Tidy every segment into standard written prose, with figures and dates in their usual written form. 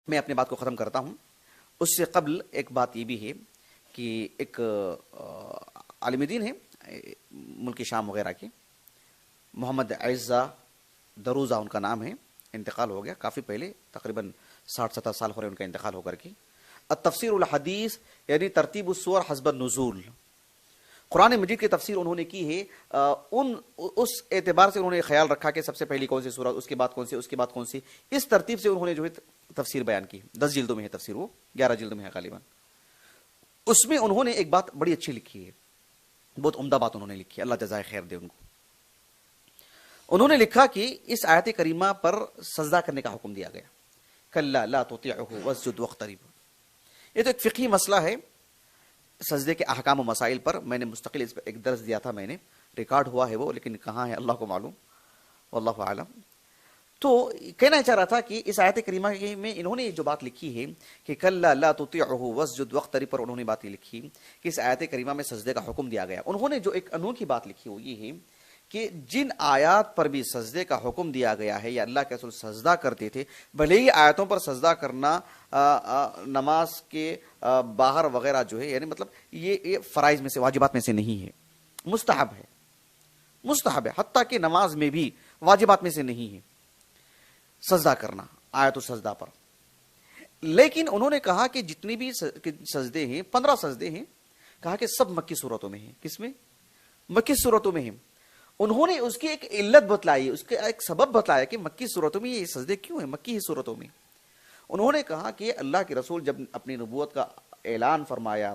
میں اپنی بات کو ختم کرتا ہوں. اس سے قبل ایک بات یہ بھی ہے کہ ایک عالم دین ہے ملک شام وغیرہ کے، محمد عزہ دروزہ ان کا نام ہے، انتقال ہو گیا کافی پہلے، تقریباً 60-70 سال ہو رہے ان کا انتقال ہو کر کے. التفسیر الحدیث یعنی ترتیب السور حسب النزول، قرآن مجید کی تفسیر انہوں نے کی ہے اس اعتبار سے انہوں نے خیال رکھا کہ سب سے پہلی کون سی سورت، اس کے بعد کون سی، اس کے بعد کون سی، اس ترتیب سے انہوں نے جو ہے تفسیر بیان کی. 10 جلدوں میں ہے تفسیر، وہ 11 جلدوں میں ہے غالباً. اس میں انہوں نے ایک بات بڑی اچھی لکھی ہے، بہت عمدہ بات انہوں نے لکھی ہے، اللہ جزائے خیر دے ان کو. انہوں نے لکھا کہ اس آیت کریمہ پر سجدہ کرنے کا حکم دیا گیا، کلا لا تطیعہ واسجد واقترب. یہ تو ایک فقہی مسئلہ ہے سجدے کے احکام و مسائل پر. میں نے مستقل اس پر ایک درس دیا تھا، میں نے ریکارڈ ہوا ہے وہ، لیکن کہاں ہے اللہ کو معلوم، واللہ اعلم. تو کہنا چاہ رہا تھا کہ اس آیت کریمہ میں انہوں نے جو بات لکھی ہے کہ کلا لا تطیعہ واسجد واقترب پر، انہوں نے بات یہ لکھی کہ اس آیت کریمہ میں سجدے کا حکم دیا گیا. انہوں نے جو ایک انوکھی بات لکھی وہ یہ ہے کہ جن آیات پر بھی سجدے کا حکم دیا گیا ہے یا اللہ کے رسول سجدہ کرتے تھے، بھلے ہی آیتوں پر سجدہ کرنا نماز کے باہر وغیرہ جو ہے، یعنی مطلب یہ فرائض میں سے، واجبات میں سے نہیں ہے، مستحب ہے، مستحب ہے، حتیٰ کہ نماز میں بھی واجبات میں سے نہیں ہے سجدہ کرنا آیت و سجدہ پر. لیکن انہوں نے کہا کہ جتنی بھی سجدے ہیں، 15 سجدے ہیں، کہا کہ سب مکی صورتوں میں ہیں. کس میں؟ مکی صورتوں میں ہیں. انہوں نے اس کی ایک علت بتلائی، اس کا ایک سبب بتلایا کہ مکی صورتوں میں یہ سجدے کیوں ہیں، مکی ہی صورتوں میں. انہوں نے کہا کہ اللہ کے رسول جب اپنی نبوت کا اعلان فرمایا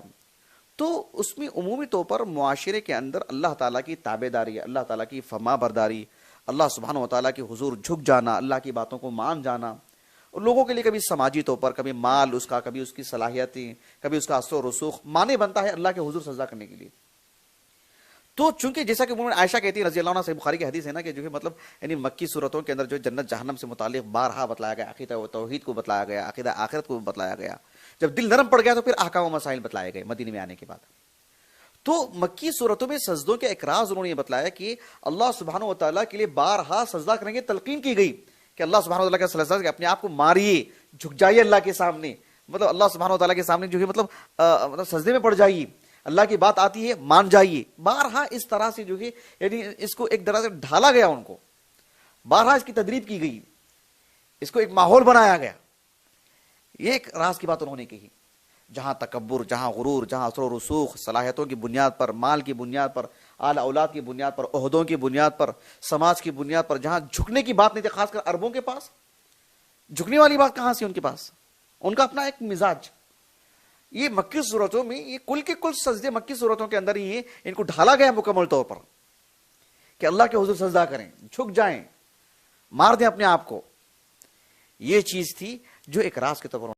تو اس میں عمومی طور پر معاشرے کے اندر اللہ تعالیٰ کی تابعداری، اللہ تعالیٰ کی فرما برداری، اللہ سبحانہ و تعالیٰ کے حضور جھک جانا، اللہ کی باتوں کو مان جانا، اور لوگوں کے لیے کبھی سماجی طور پر، کبھی مال اس کا، کبھی اس کی صلاحیتیں، کبھی اس کا اثر و رسوخ مانے بنتا ہے اللہ کے حضور سجدہ کرنے کے لیے. تو چونکہ جیسا کہ عائشہ کہتی ہے رضی اللہ عنہ، صحیح بخاری کی حدیث ہے نا، کہ جو ہے مطلب یعنی مکی صورتوں کے اندر جو جنت جہنم سے متعلق بارہا بتلایا گیا، عقیدہ و توحید کو بتلایا گیا، عقیدہ آخرت کو بتلایا گیا. جب دل نرم پڑ گیا تو پھر احکام و مسائل بتلائے گئے مدینے میں آنے کے بعد. تو مکی صورتوں میں سجدوں کے ایک راز انہوں نے یہ بتلایا کہ اللہ سبحانہ و تعالیٰ کے لیے بارہا سجدہ کرنے کی تلقین کی گئی کہ اللہ سبحانہ و تعالیٰ کا سجدہ کہ اپنے آپ کو ماریے، جھک جائیے اللہ کے سامنے، مطلب اللہ سبحانہ و تعالیٰ کے سامنے جو ہے مطلب سجدے میں پڑ جائیے، اللہ کی بات آتی ہے مان جائیے. بارہا اس طرح سے جو ہے یعنی اس کو ایک طرح سے ڈھالا گیا، ان کو بارہا اس کی تدریب کی گئی، اس کو ایک ماحول بنایا گیا. یہ ایک راز کی بات انہوں نے کہی. جہاں تکبر، جہاں غرور، جہاں اثر و رسوخ صلاحیتوں کی بنیاد پر، مال کی بنیاد پر، اعلی اولاد کی بنیاد پر، عہدوں کی بنیاد پر، سماج کی بنیاد پر، جہاں جھکنے کی بات نہیں تھی، خاص کر عربوں کے پاس جھکنے والی بات کہاں سے ان کے پاس، ان کا اپنا ایک مزاج. یہ مکی صورتوں میں یہ کل کے کل سجدے مکی صورتوں کے اندر ہی ان کو ڈھالا گیا مکمل طور پر کہ اللہ کے حضور سجدہ کریں، جھک جائیں، مار دیں اپنے آپ کو. یہ چیز تھی جو ایک راز کے طور پر